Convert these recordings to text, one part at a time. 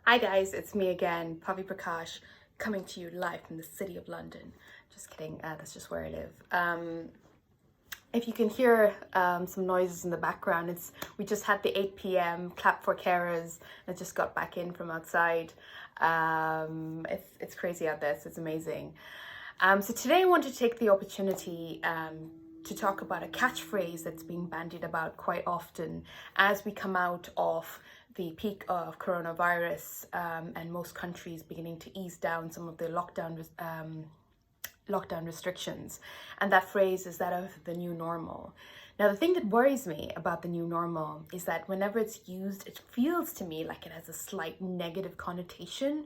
Hi guys, it's me again, Pavi Prakash, coming to you live from the city of London. Just kidding, that's just where I live. If you can hear some noises in the background, we just had the 8 p.m. clap for carers. I just got back in from outside. It's crazy out there, so it's amazing. So today I want to take the opportunity to talk about a catchphrase that's being bandied about quite often as we come out of the peak of coronavirus and most countries beginning to ease down some of the lockdown restrictions. And that phrase is that of the new normal. Now, the thing that worries me about the new normal is that whenever it's used, it feels to me like it has a slight negative connotation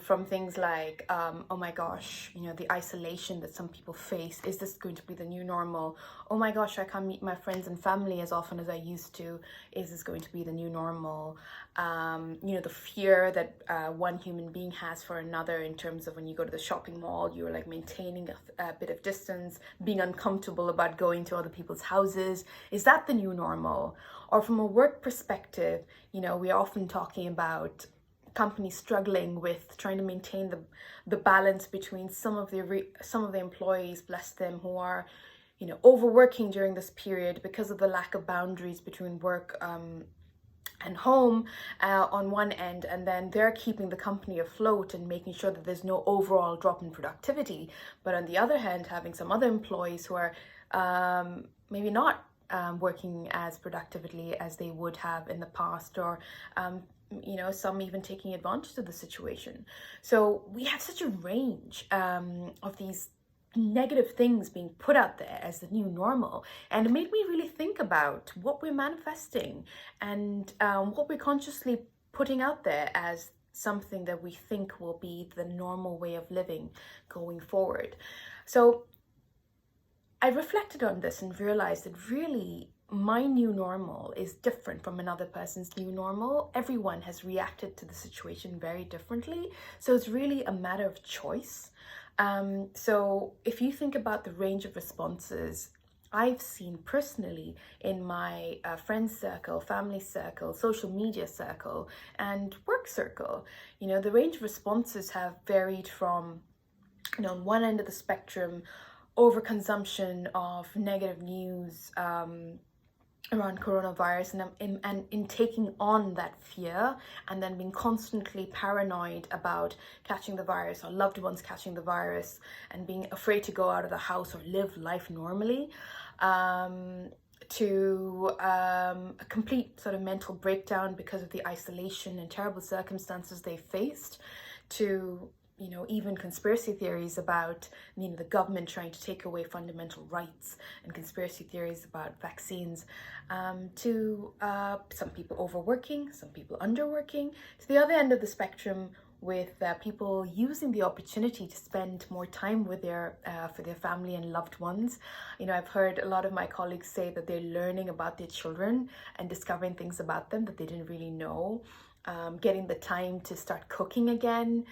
from things like, oh my gosh, the isolation that some people face. Is this going to be the new normal? Oh my gosh, I can't meet my friends and family as often as I used to. Is this going to be the new normal? The fear that one human being has for another in terms of when you go to the shopping mall, you're like maintaining a bit of distance, being uncomfortable about going to other people's houses. Is that the new normal? Or from a work perspective, we're often talking about companies struggling with trying to maintain the balance between some of the employees, bless them, who are overworking during this period because of the lack of boundaries between work and home on one end, and then they're keeping the company afloat and making sure that there's no overall drop in productivity. But on the other hand, having some other employees who are maybe not working as productively as they would have in the past, or some even taking advantage of the situation. So we have such a range of these negative things being put out there as the new normal, and it made me really think about what we're manifesting and what we're consciously putting out there as something that we think will be the normal way of living going forward. So I reflected on this and realized that really my new normal is different from another person's new normal. Everyone has reacted to the situation very differently, so it's really a matter of choice. So if you think about the range of responses I've seen personally in my friend circle, family circle, social media circle, and work circle, the range of responses have varied from, on one end of the spectrum, overconsumption of negative news around coronavirus, and in taking on that fear and then being constantly paranoid about catching the virus or loved ones catching the virus and being afraid to go out of the house or live life normally, to a complete sort of mental breakdown because of the isolation and terrible circumstances they faced, to even conspiracy theories about the government trying to take away fundamental rights, and conspiracy theories about vaccines, to some people overworking, some people underworking, to the other end of the spectrum with people using the opportunity to spend more time with for their family and loved ones. I've heard a lot of my colleagues say that they're learning about their children and discovering things about them that they didn't really know. Getting the time to start cooking again,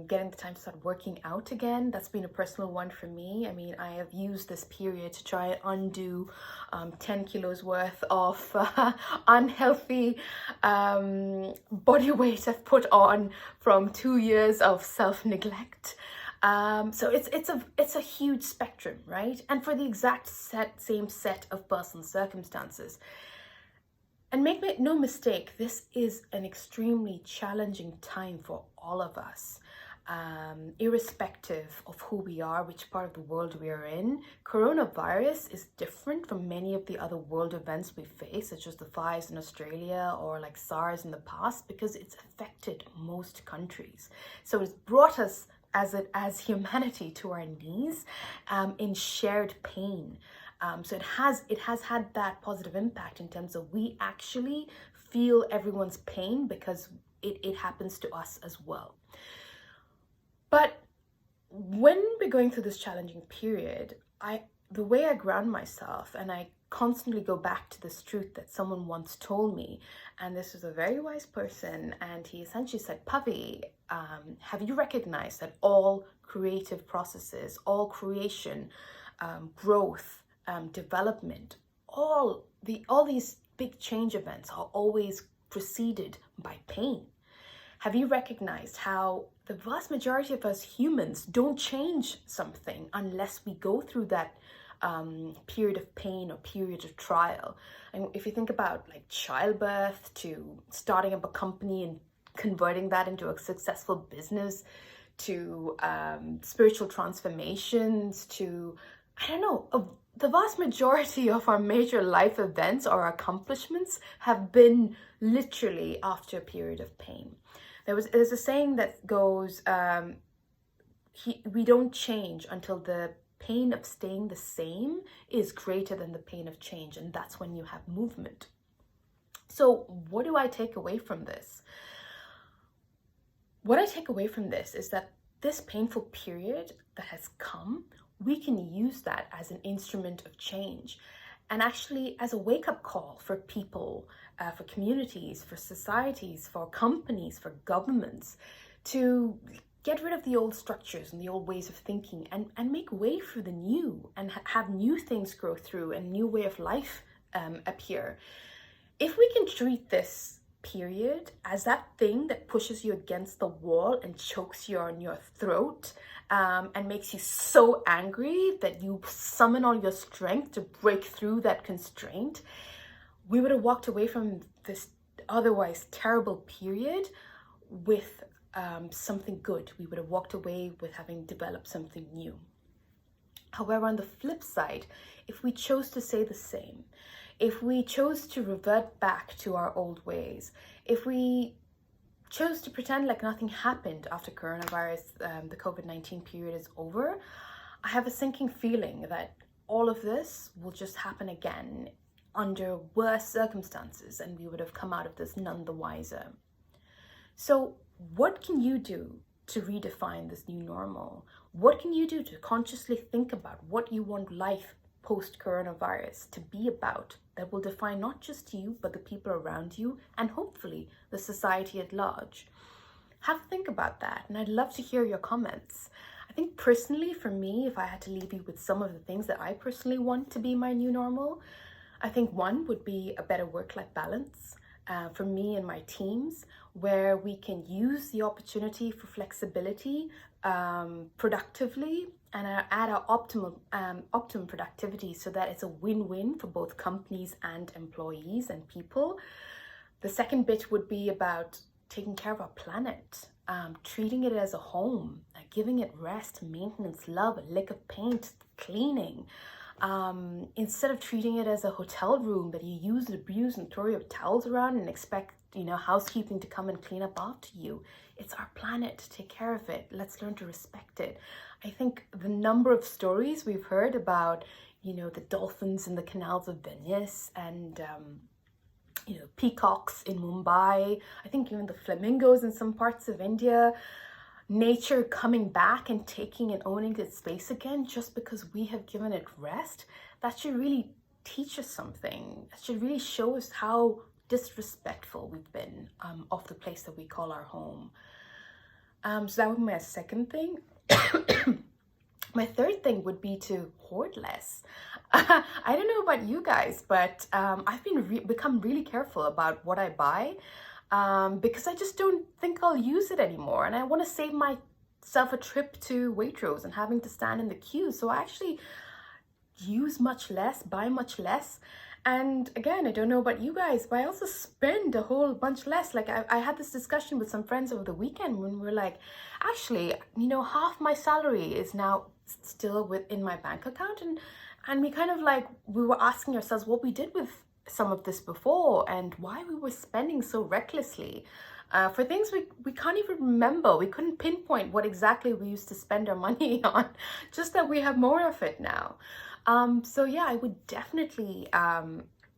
getting the time to start working out again. That's been a personal one for me. I mean, I have used this period to try and undo 10 kilos worth of unhealthy body weight I've put on from 2 years of self-neglect. So it's a huge spectrum, right? And for the exact same set of personal circumstances. And make no mistake, this is an extremely challenging time for all of us, irrespective of who we are, which part of the world we are in. Coronavirus is different from many of the other world events we face, such as the fires in Australia or like SARS in the past, because it's affected most countries. So it's brought us as humanity to our knees in shared pain. So it has had that positive impact in terms of we actually feel everyone's pain because it happens to us as well. But when we're going through this challenging period, the way I ground myself, and I constantly go back to this truth that someone once told me, and this was a very wise person, and he essentially said, Pavi, have you recognized that all creative processes, all creation, growth, development, all these big change events are always preceded by pain. Have you recognized how the vast majority of us humans don't change something unless we go through that period of pain or period of trial? And if you think about like childbirth to starting up a company and converting that into a successful business, to spiritual transformations, to, I don't know, the vast majority of our major life events or accomplishments have been literally after a period of pain. There's a saying that goes, we don't change until the pain of staying the same is greater than the pain of change, and that's when you have movement. So what do I take away from this? What I take away from this is that this painful period that has come, we can use that as an instrument of change, and actually as a wake-up call for people, for communities, for societies, for companies, for governments, to get rid of the old structures and the old ways of thinking and make way for the new, and have new things grow through and new way of life appear. If we can treat this period as that thing that pushes you against the wall and chokes you on your throat, and makes you so angry that you summon all your strength to break through that constraint, we would have walked away from this otherwise terrible period with something good. We would have walked away with having developed something new. However, on the flip side, if we chose to say the same, if we chose to revert back to our old ways, if we chose to pretend like nothing happened after coronavirus, the COVID-19 period is over, I have a sinking feeling that all of this will just happen again under worse circumstances, and we would have come out of this none the wiser. So what can you do to redefine this new normal? What can you do to consciously think about what you want life post-coronavirus to be about, that will define not just you, but the people around you, and hopefully the society at large? Have a think about that, and I'd love to hear your comments. I think personally, for me, if I had to leave you with some of the things that I personally want to be my new normal, I think one would be a better work-life balance for me and my teams, where we can use the opportunity for flexibility productively and at our optimum productivity, so that it's a win-win for both companies and employees and people. The second bit would be about taking care of our planet, treating it as a home, giving it rest, maintenance, love, a lick of paint, cleaning. Instead of treating it as a hotel room that you use and abuse and throw your towels around and expect, housekeeping to come and clean up after you. It's our planet, to take care of it. Let's learn to respect it. I think the number of stories we've heard about, the dolphins in the canals of Venice, and peacocks in Mumbai, I think even the flamingos in some parts of India, nature coming back and taking and owning its space again just because we have given it rest, that should really teach us something. That should really show us how disrespectful we've been of the place that we call our home. So that would be my second thing. My third thing would be to hoard less. I don't know about you guys, but I've become really careful about what I buy, because I just don't think I'll use it anymore, and I want to save myself a trip to Waitrose and having to stand in the queue. So I actually use much less, buy much less. And again, I don't know about you guys, but I also spend a whole bunch less. Like I had this discussion with some friends over the weekend when we were like, actually, half my salary is now still within my bank account. And we kind of we were asking ourselves what we did with some of this before and why we were spending so recklessly for things we can't even remember. We couldn't pinpoint what exactly we used to spend our money on, just that we have more of it now. So yeah, I would definitely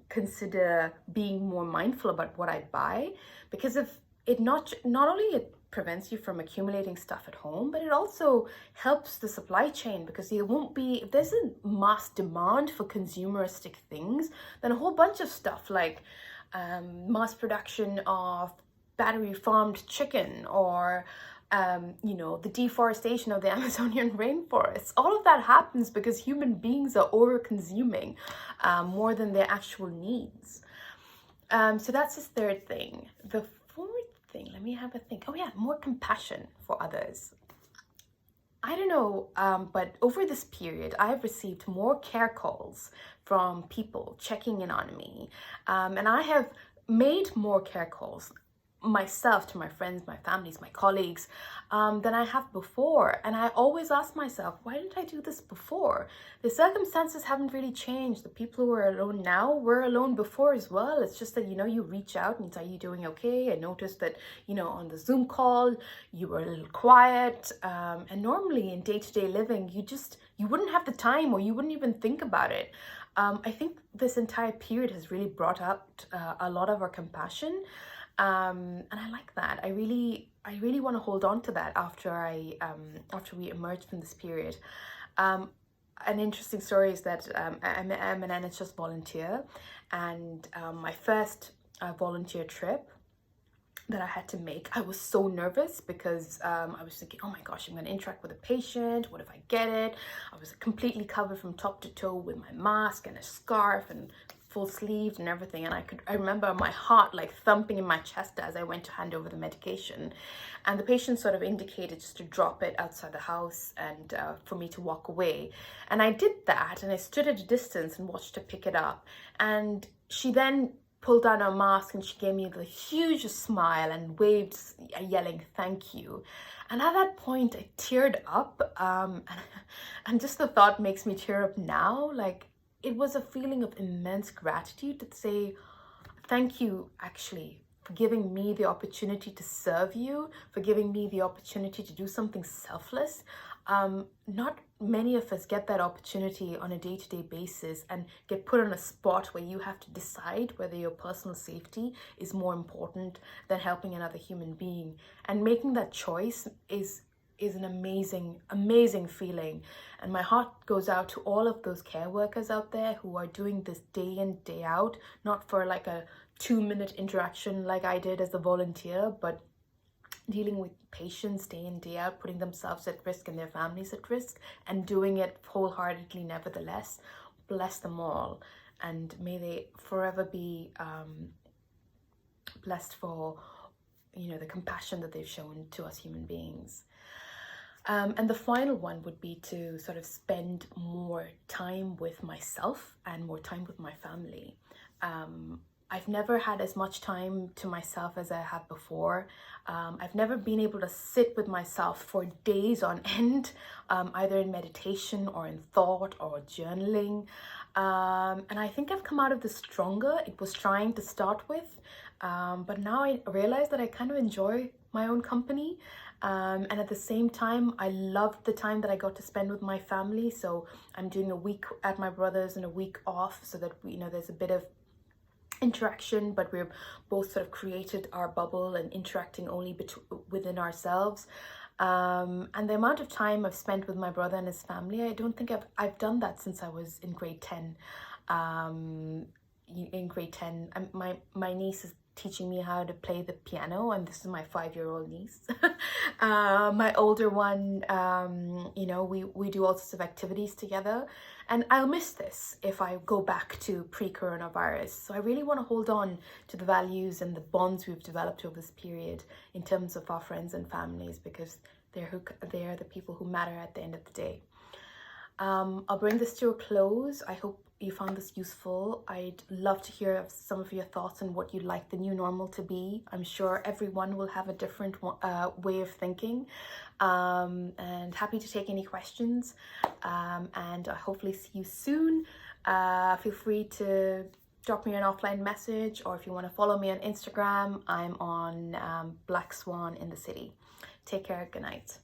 consider being more mindful about what I buy, because if it not only it prevents you from accumulating stuff at home, but it also helps the supply chain, because if there's a mass demand for consumeristic things, then a whole bunch of stuff like mass production of battery farmed chicken, or the deforestation of the Amazonian rainforests, all of that happens because human beings are over-consuming more than their actual needs. So that's his third thing. The fourth thing, let me have a think. Oh yeah, more compassion for others. I don't know, but over this period, I've received more care calls from people checking in on me. And I have made more care calls myself to my friends, my families, my colleagues, than I have before. And I always ask myself, why didn't I do this before? The circumstances haven't really changed. The people who are alone now were alone before as well. It's just that, you reach out and you say, are you doing okay? I noticed that, on the Zoom call, you were a little quiet. And normally in day-to-day living, you wouldn't have the time, or you wouldn't even think about it. I think this entire period has really brought up a lot of our compassion. And I like that. I really want to hold on to that after we emerge from this period. An interesting story is that I'm an NHS volunteer, and my first volunteer trip that I had to make, I was so nervous because I was thinking, oh my gosh, I'm going to interact with a patient. What if I get it? I was completely covered from top to toe with my mask and a scarf and full sleeves and everything, and I remember my heart like thumping in my chest as I went to hand over the medication, and the patient sort of indicated just to drop it outside the house and for me to walk away, and I did that, and I stood at a distance and watched her pick it up, and she then pulled down her mask and she gave me the hugest smile and waved, yelling thank you. And at that point I teared up, and just the thought makes me tear up now. Like, it was a feeling of immense gratitude to say thank you, actually, for giving me the opportunity to serve you, for giving me the opportunity to do something selfless. Not many of us get that opportunity on a day-to-day basis and get put on a spot where you have to decide whether your personal safety is more important than helping another human being. And making that choice is an amazing feeling. And my heart goes out to all of those care workers out there who are doing this day in, day out, not for like a 2-minute interaction like I did as a volunteer, but dealing with patients day in, day out, putting themselves at risk and their families at risk, and doing it wholeheartedly nevertheless. Bless them all, and may they forever be blessed for the compassion that they've shown to us human beings. And the final one would be to sort of spend more time with myself and more time with my family. I've never had as much time to myself as I have before. I've never been able to sit with myself for days on end, either in meditation or in thought or journaling. And I think I've come out of this stronger. It was trying to start with, but now I realize that I kind of enjoy my own company. And at the same time, I loved the time that I got to spend with my family. So I'm doing a week at my brother's and a week off, so that there's a bit of interaction, but we're both sort of created our bubble and interacting only within ourselves. And the amount of time I've spent with my brother and his family, I don't think I've done that since I was in grade 10. In grade 10, my niece is teaching me how to play the piano, and this is my 5-year-old niece. My older one, we do all sorts of activities together, and I'll miss this if I go back to pre-coronavirus. So I really want to hold on to the values and the bonds we've developed over this period in terms of our friends and families, because they're the people who matter at the end of the day. I'll bring this to a close. I hope you found this useful. I'd love to hear some of your thoughts on what you'd like the new normal to be. I'm sure everyone will have a different way of thinking, and happy to take any questions, and I hopefully see you soon. Feel free to drop me an offline message, or if you want to follow me on Instagram, I'm on blackswaninthecity. Take care. Good night.